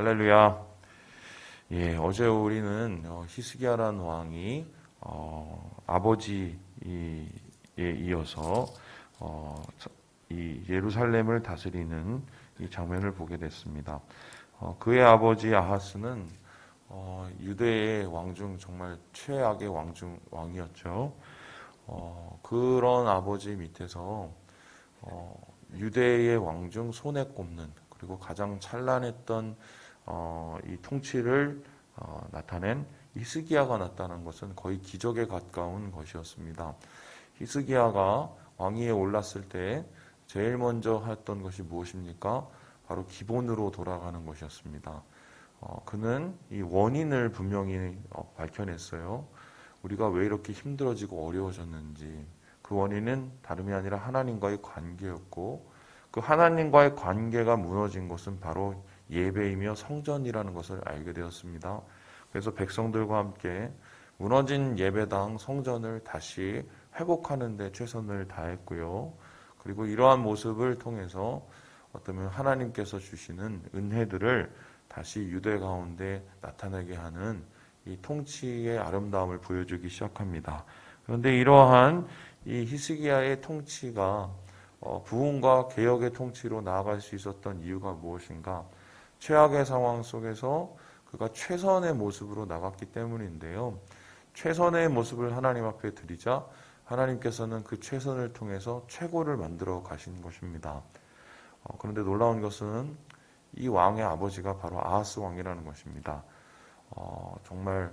할렐루야. 예, 어제 우리는 히스기야라는 왕이 아버지에 이어서 이 예루살렘을 다스리는 이 장면을 보게 됐습니다. 그의 아버지 아하스는 유대의 왕 중 정말 최악의 왕이었죠. 그런 아버지 밑에서 유대의 왕 중 손에 꼽는, 그리고 가장 찬란했던 이 통치를 나타낸 히스기야가 났다는 것은 거의 기적에 가까운 것이었습니다. 히스기야가 왕위에 올랐을 때 제일 먼저 했던 것이 무엇입니까? 바로 기본으로 돌아가는 것이었습니다. 그는 이 원인을 분명히 밝혀냈어요. 우리가 왜 이렇게 힘들어지고 어려워졌는지. 그 원인은 다름이 아니라 하나님과의 관계였고, 그 하나님과의 관계가 무너진 것은 바로 예배이며 성전이라는 것을 알게 되었습니다. 그래서 백성들과 함께 무너진 예배당 성전을 다시 회복하는 데 최선을 다했고요. 그리고 이러한 모습을 통해서 어쩌면 하나님께서 주시는 은혜들을 다시 유대 가운데 나타나게 하는 이 통치의 아름다움을 보여주기 시작합니다. 그런데 이러한 이 히스기야의 통치가 부흥과 개혁의 통치로 나아갈 수 있었던 이유가 무엇인가? 최악의 상황 속에서 그가 최선의 모습으로 나갔기 때문인데요. 최선의 모습을 하나님 앞에 드리자 하나님께서는 그 최선을 통해서 최고를 만들어 가신 것입니다. 그런데 놀라운 것은 이 왕의 아버지가 바로 아하스 왕이라는 것입니다. 정말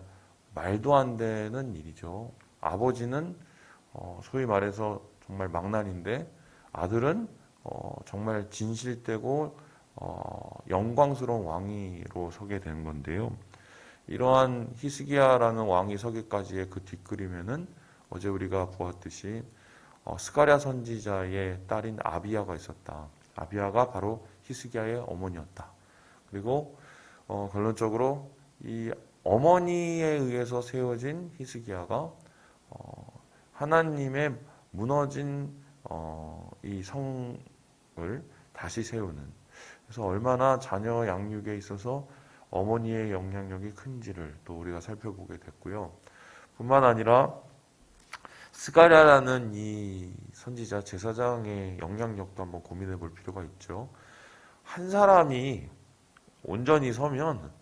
말도 안 되는 일이죠. 아버지는 소위 말해서 정말 망나니인데, 아들은 정말 진실되고 영광스러운 왕위로 서게 되는 건데요. 이러한 히스기야라는 왕이 서기까지의 그 뒷그림에는 어제 우리가 보았듯이 스가랴 선지자의 딸인 아비야가 있었다. 아비야가 바로 히스기야의 어머니였다. 그리고 결론적으로 이 어머니에 의해서 세워진 히스기야가 하나님의 무너진 이 성을 다시 세우는, 그래서 얼마나 자녀 양육에 있어서 어머니의 영향력이 큰지를 또 우리가 살펴보게 됐고요. 뿐만 아니라 스가랴라는 이 선지자 제사장의 영향력도 한번 고민해 볼 필요가 있죠. 한 사람이 온전히 서면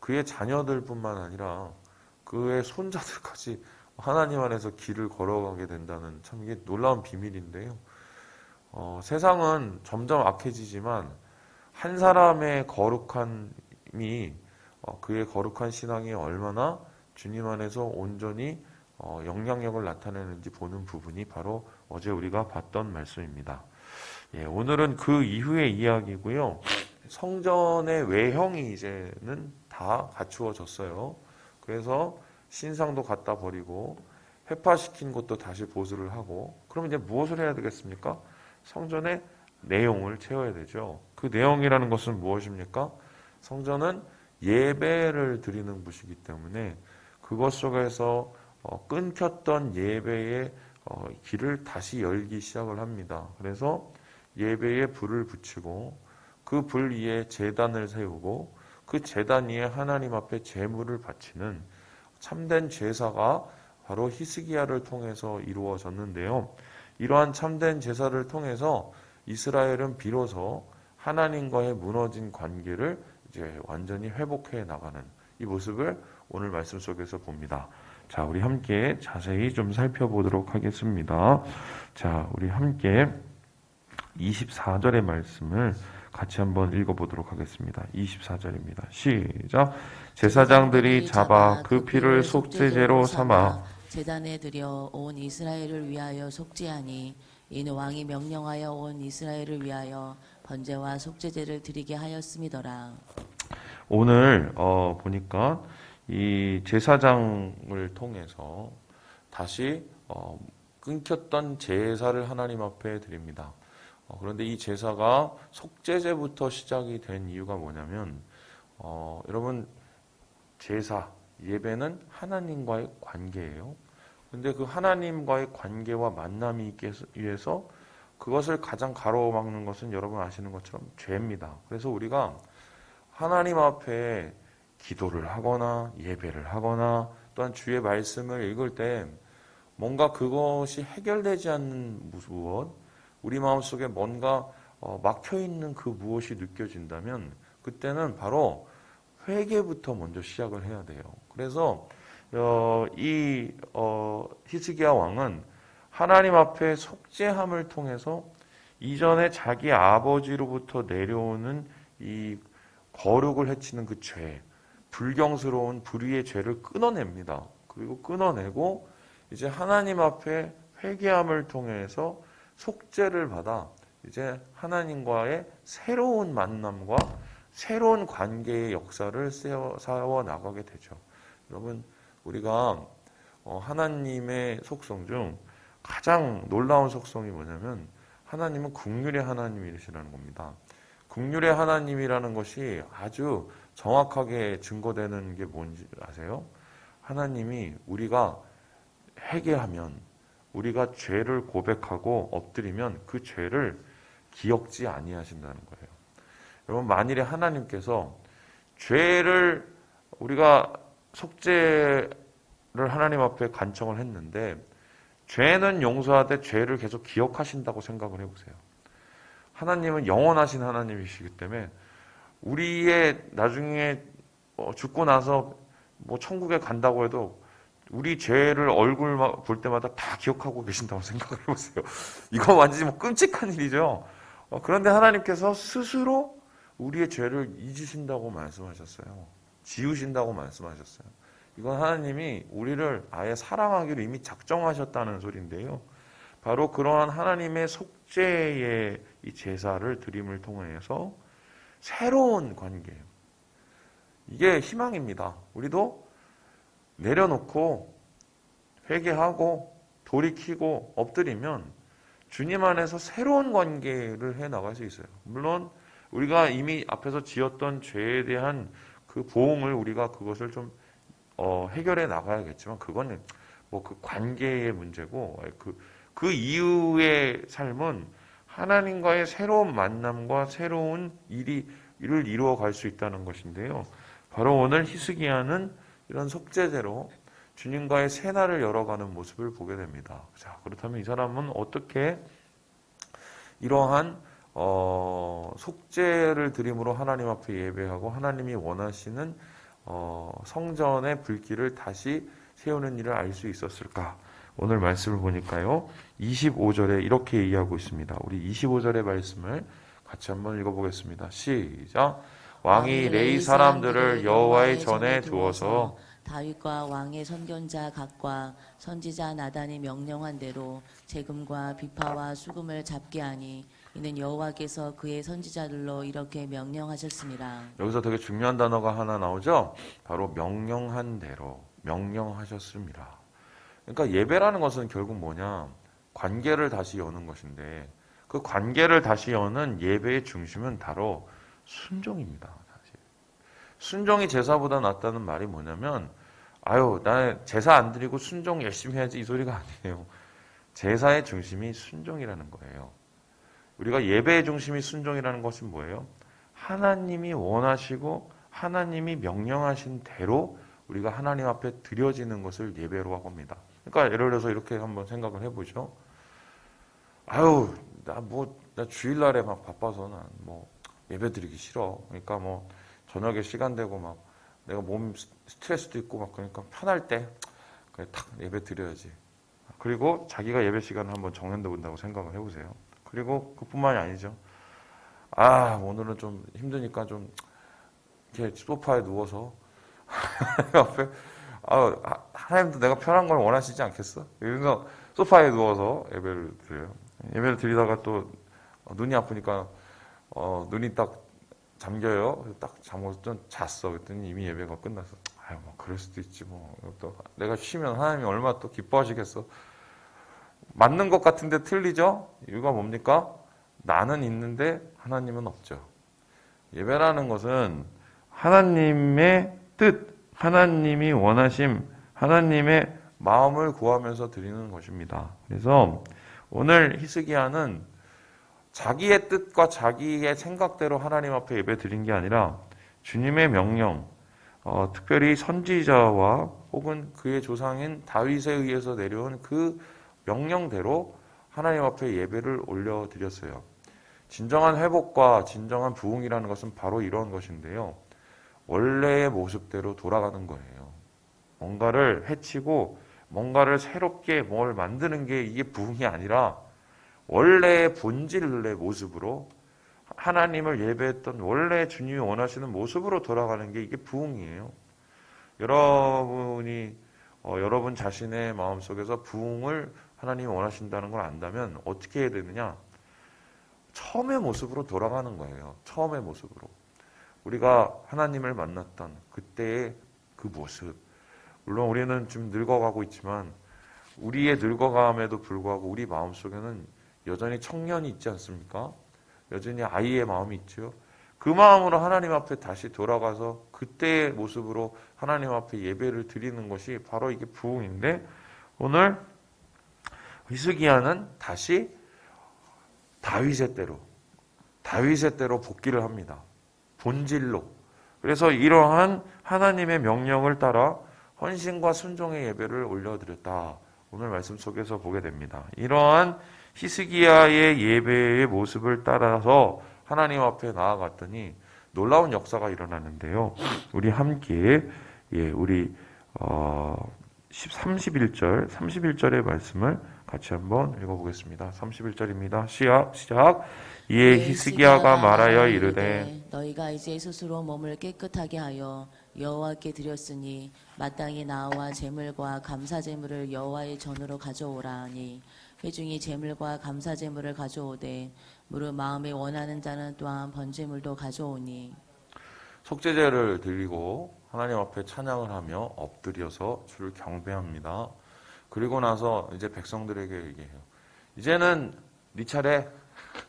그의 자녀들뿐만 아니라 그의 손자들까지 하나님 안에서 길을 걸어가게 된다는, 참 이게 놀라운 비밀인데요. 세상은 점점 악해지지만 한 사람의 거룩함이 그의 거룩한 신앙이 얼마나 주님 안에서 온전히 영향력을 나타내는지 보는 부분이 바로 어제 우리가 봤던 말씀입니다. 예, 오늘은 그 이후의 이야기고요. 성전의 외형이 이제는 다 갖추어졌어요. 그래서 신상도 갖다 버리고 회파시킨 것도 다시 보수를 하고, 그럼 이제 무엇을 해야 되겠습니까? 성전의 내용을 채워야 되죠. 그 내용이라는 것은 무엇입니까? 성전은 예배를 드리는 곳이기 때문에 그것 속에서 끊겼던 예배의 길을 다시 열기 시작을 합니다. 그래서 예배에 불을 붙이고 그 불 위에 제단을 세우고 그 제단 위에 하나님 앞에 제물을 바치는 참된 제사가 바로 히스기야를 통해서 이루어졌는데요. 이러한 참된 제사를 통해서 이스라엘은 비로소 하나님과의 무너진 관계를 이제 완전히 회복해 나가는 이 모습을 오늘 말씀 속에서 봅니다. 자, 우리 함께 자세히 좀 살펴보도록 하겠습니다. 자, 우리 함께 24절의 말씀을 같이 한번 읽어보도록 하겠습니다. 24절입니다. 시작. 제사장들이 잡아 그 피를 속죄제로 삼아 제단에 드려 온 이스라엘을 위하여 속죄하니, 이는 왕이 명령하여 온 이스라엘을 위하여 번제와 속죄제를 드리게 하였음이더라. 오늘 보니까 이 제사장을 통해서 다시 끊겼던 제사를 하나님 앞에 드립니다. 그런데 이 제사가 속죄제부터 시작이 된 이유가 뭐냐면, 여러분, 제사, 예배는 하나님과의 관계예요. 그런데 그 하나님과의 관계와 만남이 있기 위해서 그것을 가장 가로막는 것은 여러분 아시는 것처럼 죄입니다. 그래서 우리가 하나님 앞에 기도를 하거나 예배를 하거나 또한 주의 말씀을 읽을 때 뭔가 그것이 해결되지 않는 무엇, 우리 마음속에 뭔가 막혀있는 그 무엇이 느껴진다면 그때는 바로 회개부터 먼저 시작을 해야 돼요. 그래서 히스기야 왕은 하나님 앞에 속죄함을 통해서 이전에 자기 아버지로부터 내려오는 이 거룩을 해치는 그 죄, 불경스러운 불의의 죄를 끊어냅니다. 그리고 끊어내고 이제 하나님 앞에 회개함을 통해서 속죄를 받아 이제 하나님과의 새로운 만남과 새로운 관계의 역사를 세워 나가게 되죠. 여러분, 우리가 하나님의 속성 중 가장 놀라운 속성이 뭐냐면 하나님은 긍휼의 하나님이시라는 겁니다. 긍휼의 하나님이라는 것이 아주 정확하게 증거되는 게 뭔지 아세요? 하나님이 우리가 회개하면, 우리가 죄를 고백하고 엎드리면 그 죄를 기억지 아니하신다는 거예요. 여러분, 만일에 하나님께서 죄를 우리가 속죄를 하나님 앞에 간청을 했는데 죄는 용서하되 죄를 계속 기억하신다고 생각을 해보세요. 하나님은 영원하신 하나님이시기 때문에 우리의 나중에 죽고 나서 뭐 천국에 간다고 해도 우리 죄를 얼굴 볼 때마다 다 기억하고 계신다고 생각을 해보세요. 이거 완전히 뭐 끔찍한 일이죠. 그런데 하나님께서 스스로 우리의 죄를 잊으신다고 말씀하셨어요. 지우신다고 말씀하셨어요. 이건 하나님이 우리를 아예 사랑하기로 이미 작정하셨다는 소리인데요. 바로 그러한 하나님의 속죄의 이 제사를 드림을 통해서 새로운 관계, 이게 희망입니다. 우리도 내려놓고 회개하고 돌이키고 엎드리면 주님 안에서 새로운 관계를 해 나갈 수 있어요. 물론 우리가 이미 앞에서 지었던 죄에 대한 그 보응을 우리가 그것을 좀 해결해 나가야겠지만 그거는 뭐 그 관계의 문제고 그 이후의 삶은 하나님과의 새로운 만남과 새로운 일을 이루어 갈 수 있다는 것인데요. 바로 오늘 히스기야는 이런 속죄제로 주님과의 새 날을 열어가는 모습을 보게 됩니다. 자, 그렇다면 이 사람은 어떻게 이러한 속죄를 드림으로 하나님 앞에 예배하고 하나님이 원하시는 성전의 불길을 다시 세우는 일을 알 수 있었을까? 오늘 말씀을 보니까요. 25절에 이렇게 얘기하고 있습니다. 우리 25절의 말씀을 같이 한번 읽어보겠습니다. 시작. 왕이 레위 사람들을 여호와의 전에 두어서 다윗과 왕의 선견자 각과 선지자 나단이 명령한 대로 재금과 비파와 수금을 잡게 하니 이는 여호와께서 그의 선지자들로 이렇게 명령하셨습니다. 여기서 되게 중요한 단어가 하나 나오죠. 바로 명령한 대로 명령하셨습니다. 그러니까 예배라는 것은 결국 뭐냐? 관계를 다시 여는 것인데 그 관계를 다시 여는 예배의 중심은 바로 순종입니다. 사실. 순종이 제사보다 낫다는 말이 뭐냐면 나 제사 안 드리고 순종 열심히 해야지 이 소리가 아니에요. 제사의 중심이 순종이라는 거예요. 우리가 예배의 중심이 순종이라는 것은 뭐예요? 하나님이 원하시고 하나님이 명령하신 대로 우리가 하나님 앞에 드려지는 것을 예배로 합니다. 그러니까 예를 들어서 이렇게 한번 생각을 해보죠. 나 주일날에 막 바빠서 난 뭐 예배 드리기 싫어. 그러니까 뭐 저녁에 시간 되고 막 내가 몸 스트레스도 있고 막 그러니까 편할 때 그래 탁 예배 드려야지. 그리고 자기가 예배 시간을 한번 정해 본다고 생각을 해보세요. 그리고 그뿐만이 아니죠. 오늘은 좀 힘드니까 좀 이렇게 소파에 누워서 앞에 하나님도 내가 편한 걸 원하시지 않겠어? 그래서 소파에 누워서 예배를 드려요. 예배를 드리다가 또 눈이 아프니까 눈이 딱 잠겨요. 그래서 딱 잠궈서 좀 잤어. 그랬더니 이미 예배가 끝났어. 뭐 그럴 수도 있지 뭐. 또 내가 쉬면 하나님이 얼마나 또 기뻐하시겠어. 맞는 것 같은데 틀리죠? 이유가 뭡니까? 나는 있는데 하나님은 없죠. 예배라는 것은 하나님의 뜻, 하나님이 원하심, 하나님의 마음을 구하면서 드리는 것입니다. 그래서 오늘 히스기야는 자기의 뜻과 자기의 생각대로 하나님 앞에 예배 드린 게 아니라 주님의 명령, 특별히 선지자와 혹은 그의 조상인 다윗에 의해서 내려온 그 명령대로 하나님 앞에 예배를 올려드렸어요. 진정한 회복과 진정한 부흥이라는 것은 바로 이런 것인데요. 원래의 모습대로 돌아가는 거예요. 뭔가를 해치고 뭔가를 새롭게 뭘 만드는 게 이게 부흥이 아니라 원래의 본질의 모습으로 하나님을 예배했던 원래 주님이 원하시는 모습으로 돌아가는 게 이게 부흥이에요. 여러분이 여러분 자신의 마음속에서 부흥을 하나님이 원하신다는 걸 안다면 어떻게 해야 되느냐? 처음의 모습으로 돌아가는 거예요. 처음의 모습으로. 우리가 하나님을 만났던 그때의 그 모습. 물론 우리는 좀 늙어가고 있지만 우리의 늙어감에도 불구하고 우리 마음속에는 여전히 청년이 있지 않습니까? 여전히 아이의 마음이 있죠. 그 마음으로 하나님 앞에 다시 돌아가서 그때의 모습으로 하나님 앞에 예배를 드리는 것이 바로 이게 부흥인데, 오늘 히스기야는 다시 다윗의 때로 복귀를 합니다. 본질로. 그래서 이러한 하나님의 명령을 따라 헌신과 순종의 예배를 올려드렸다. 오늘 말씀 속에서 보게 됩니다. 이러한 히스기야의 예배의 모습을 따라서 하나님 앞에 나아갔더니 놀라운 역사가 일어나는데요. 우리 함께 우리 31절의 말씀을 같이 한번 읽어보겠습니다. 31절입니다. 시작. 이에 히스기야가 말하여 이르되 너희가 이제 스스로 몸을 깨끗하게 하여 여호와께 드렸으니 마땅히 나와 제물과 감사 제물을 여호와의 전으로 가져오라 하니 회중이 제물과 감사 제물을 가져오되 무릇 마음에 원하는 자는 또한 번제물도 가져오니 속죄제를 드리고 하나님 앞에 찬양을 하며 엎드려서 주를 경배합니다. 그리고 나서 이제 백성들에게 얘기해요. 이제는 네 차례,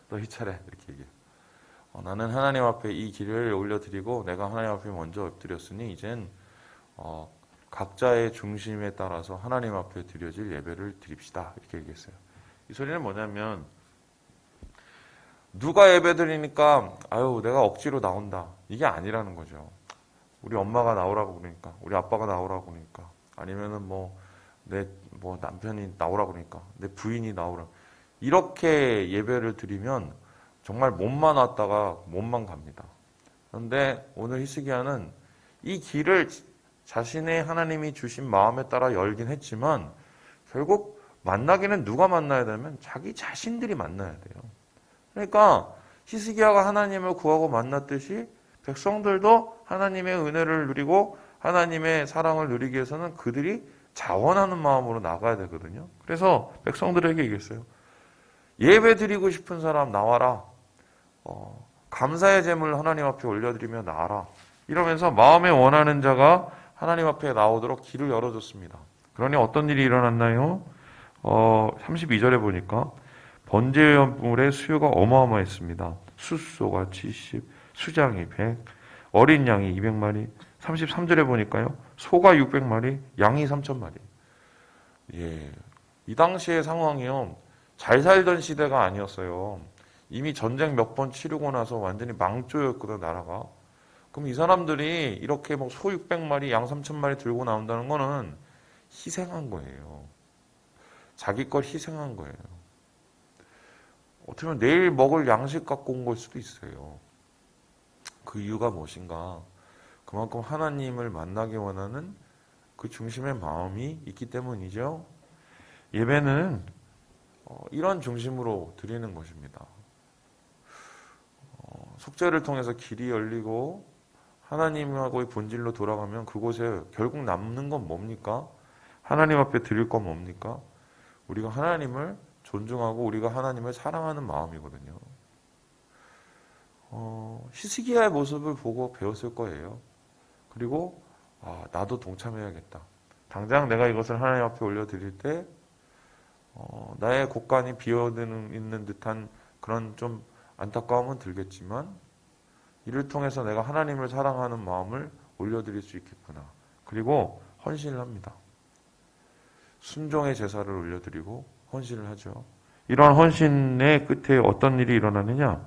너희 차례 이렇게 얘기해요. 나는 하나님 앞에 이 길을 올려드리고 내가 하나님 앞에 먼저 엎드렸으니 이젠 각자의 중심에 따라서 하나님 앞에 드려질 예배를 드립시다. 이렇게 얘기했어요. 이 소리는 뭐냐면 누가 예배 드리니까 아유 내가 억지로 나온다. 이게 아니라는 거죠. 우리 엄마가 나오라고 그러니까, 우리 아빠가 나오라고 그러니까, 아니면은 내 남편이 나오라고 그러니까, 내 부인이 나오라. 이렇게 예배를 드리면 정말 몸만 왔다가 몸만 갑니다. 그런데 오늘 히스기야는 이 길을 자신의 하나님이 주신 마음에 따라 열긴 했지만 결국 만나기는 누가 만나야 되면 자기 자신들이 만나야 돼요. 그러니까 히스기야가 하나님을 구하고 만났듯이 백성들도 하나님의 은혜를 누리고 하나님의 사랑을 누리기 위해서는 그들이 자원하는 마음으로 나가야 되거든요. 그래서 백성들에게 얘기했어요. 예배 드리고 싶은 사람 나와라. 감사의 제물 하나님 앞에 올려드리며 나와라. 이러면서 마음에 원하는 자가 하나님 앞에 나오도록 길을 열어줬습니다. 그러니 어떤 일이 일어났나요? 32절에 보니까 번제물의 수요가 어마어마했습니다. 숫소가 70, 수장이 100, 어린 양이 200마리, 33절에 보니까요. 소가 600마리, 양이 3000마리. 예. 이 당시의 상황이요. 잘 살던 시대가 아니었어요. 이미 전쟁 몇 번 치르고 나서 완전히 망조였거든, 나라가. 그럼 이 사람들이 이렇게 소 600마리, 양 3000마리 들고 나온다는 거는 희생한 거예요. 자기 걸 희생한 거예요. 어떻게 보면 내일 먹을 양식 갖고 온 걸 수도 있어요. 그 이유가 무엇인가? 그만큼 하나님을 만나기 원하는 그 중심의 마음이 있기 때문이죠. 예배는 이런 중심으로 드리는 것입니다. 속죄를 통해서 길이 열리고 하나님하고의 본질로 돌아가면 그곳에 결국 남는 건 뭡니까? 하나님 앞에 드릴 건 뭡니까? 우리가 하나님을 존중하고 우리가 하나님을 사랑하는 마음이거든요. 히스기야의 모습을 보고 배웠을 거예요. 그리고 나도 동참해야겠다. 당장 내가 이것을 하나님 앞에 올려드릴 때 나의 곳간이 비어있는 듯한 그런 좀 안타까움은 들겠지만 이를 통해서 내가 하나님을 사랑하는 마음을 올려드릴 수 있겠구나. 그리고 헌신을 합니다. 순종의 제사를 올려드리고 헌신을 하죠. 이러한 헌신의 끝에 어떤 일이 일어나느냐?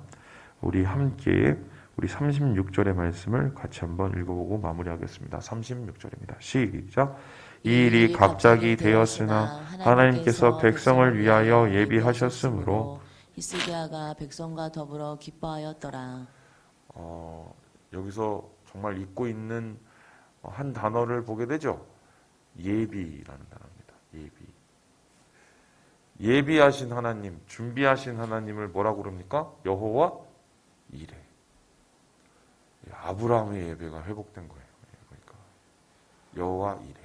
우리 함께 우리 36절의 말씀을 같이 한번 읽어보고 마무리하겠습니다. 36절입니다. 시작. 이 일이 갑자기 되었으나 하나님께서 백성을 위하여 예비하셨으므로 히스기야가 백성과 더불어 기뻐하였더라. 여기서 정말 잊고 있는 한 단어를 보게 되죠. 예비라는 단어입니다. 예비하신 하나님, 준비하신 하나님을 뭐라고 그럽니까? 여호와 이레. 아브라함의 예배가 회복된 거예요. 그러니까 여호와 이레.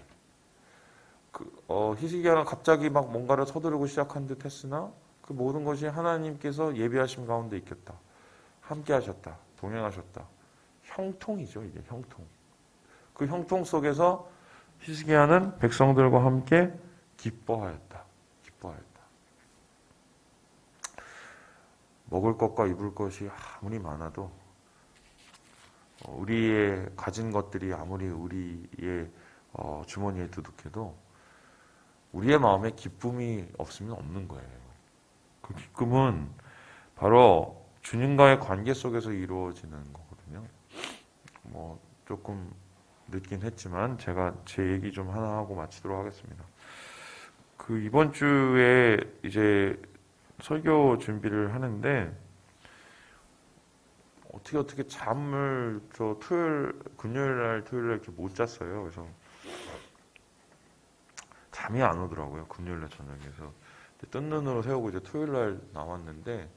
히스기야는 갑자기 막 뭔가를 서두르고 시작한 듯 했으나 그 모든 것이 하나님께서 예비하심 가운데 있겠다. 함께 하셨다. 동행하셨다. 형통이죠, 이게 형통. 그 형통 속에서 히스기야는 백성들과 함께 기뻐하였다. 먹을 것과 입을 것이 아무리 많아도 우리의 가진 것들이 아무리 우리의 주머니에 두둑해도 우리의 마음에 기쁨이 없으면 없는 거예요. 그 기쁨은 바로 주님과의 관계 속에서 이루어지는 거거든요. 뭐 조금 늦긴 했지만 제가 제 얘기 좀 하나 하고 마치도록 하겠습니다. 그 이번 주에 이제 설교 준비를 하는데 어떻게 잠을 저 금요일 날 토요일 날 이렇게 못 잤어요. 그래서 잠이 안 오더라고요. 금요일 날 저녁에서 뜬 눈으로 세우고 이제 토요일 날 나왔는데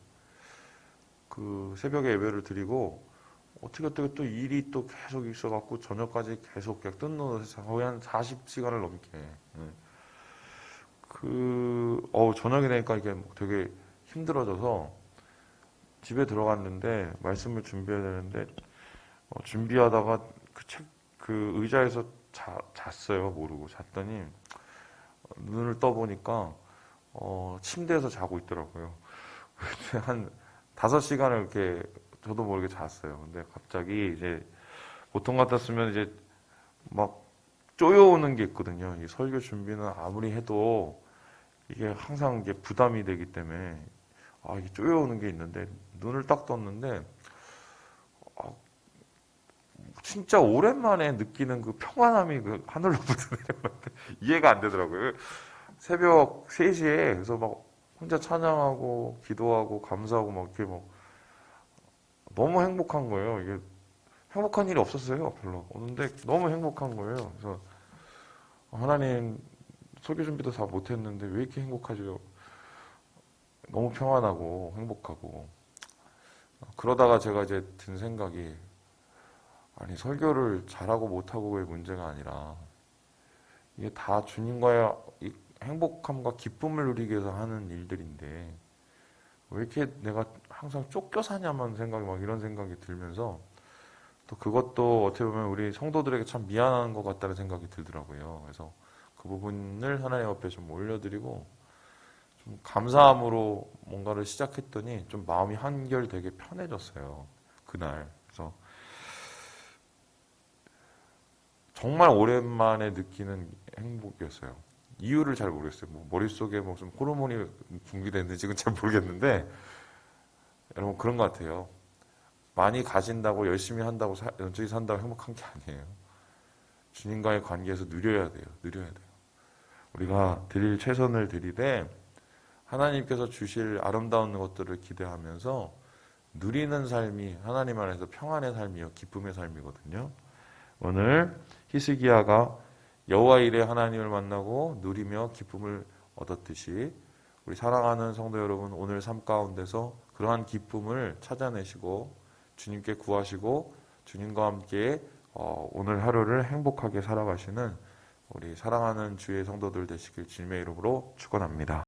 그 새벽에 예배를 드리고 어떻게 또 일이 또 계속 있어갖고 저녁까지 계속 그냥 뜬 눈으로 거의 한 40시간을 넘게. 저녁이 되니까 이게 되게 힘들어져서 집에 들어갔는데 말씀을 준비해야 되는데 준비하다가 그 의자에서 잤어요. 모르고 잤더니 눈을 떠보니까 침대에서 자고 있더라고요. 한 5시간을 이렇게 저도 모르게 잤어요. 근데 갑자기 이제 보통 같았으면 이제 막 쪼여오는 게 있거든요. 이 설교 준비는 아무리 해도 이게 항상 이게 부담이 되기 때문에 이게 쪼여오는 게 있는데 눈을 딱 떴는데 진짜 오랜만에 느끼는 그 평안함이 그 하늘로부터 내려오는데 이해가 안 되더라고요. 새벽 3시에 그래서 막 혼자 찬양하고 기도하고 감사하고 막 이렇게 막 너무 행복한 거예요. 이게 행복한 일이 없었어요. 별로. 오는데 너무 행복한 거예요. 그래서 하나님 설교 준비도 다 못했는데 왜 이렇게 행복하죠? 너무 평안하고 행복하고 그러다가 제가 이제 든 생각이 아니 설교를 잘하고 못하고의 문제가 아니라 이게 다 주님과의 이 행복함과 기쁨을 누리기 위해서 하는 일들인데 왜 이렇게 내가 항상 쫓겨 사냐만 생각이 막 이런 생각이 들면서 또 그것도 어떻게 보면 우리 성도들에게 참 미안한 것 같다는 생각이 들더라고요. 그래서 그 부분을 하나님 앞에 좀 올려드리고 좀 감사함으로 뭔가를 시작했더니 좀 마음이 한결 되게 편해졌어요. 그날. 그래서 정말 오랜만에 느끼는 행복이었어요. 이유를 잘 모르겠어요. 뭐 머릿속에 무슨 호르몬이 분비됐는지는 잘 모르겠는데 여러분 그런 것 같아요. 많이 가진다고 열심히 한다고 연적이 산다고 행복한 게 아니에요. 주님과의 관계에서 누려야 돼요. 우리가 드릴 최선을 드리되 하나님께서 주실 아름다운 것들을 기대하면서 누리는 삶이 하나님 안에서 평안의 삶이요 기쁨의 삶이거든요. 오늘 히스기야가 여호와 이레 하나님을 만나고 누리며 기쁨을 얻었듯이 우리 사랑하는 성도 여러분 오늘 삶 가운데서 그러한 기쁨을 찾아내시고 주님께 구하시고 주님과 함께 오늘 하루를 행복하게 살아가시는 우리 사랑하는 주의 성도들 되시길 주님의 이름으로 축원합니다.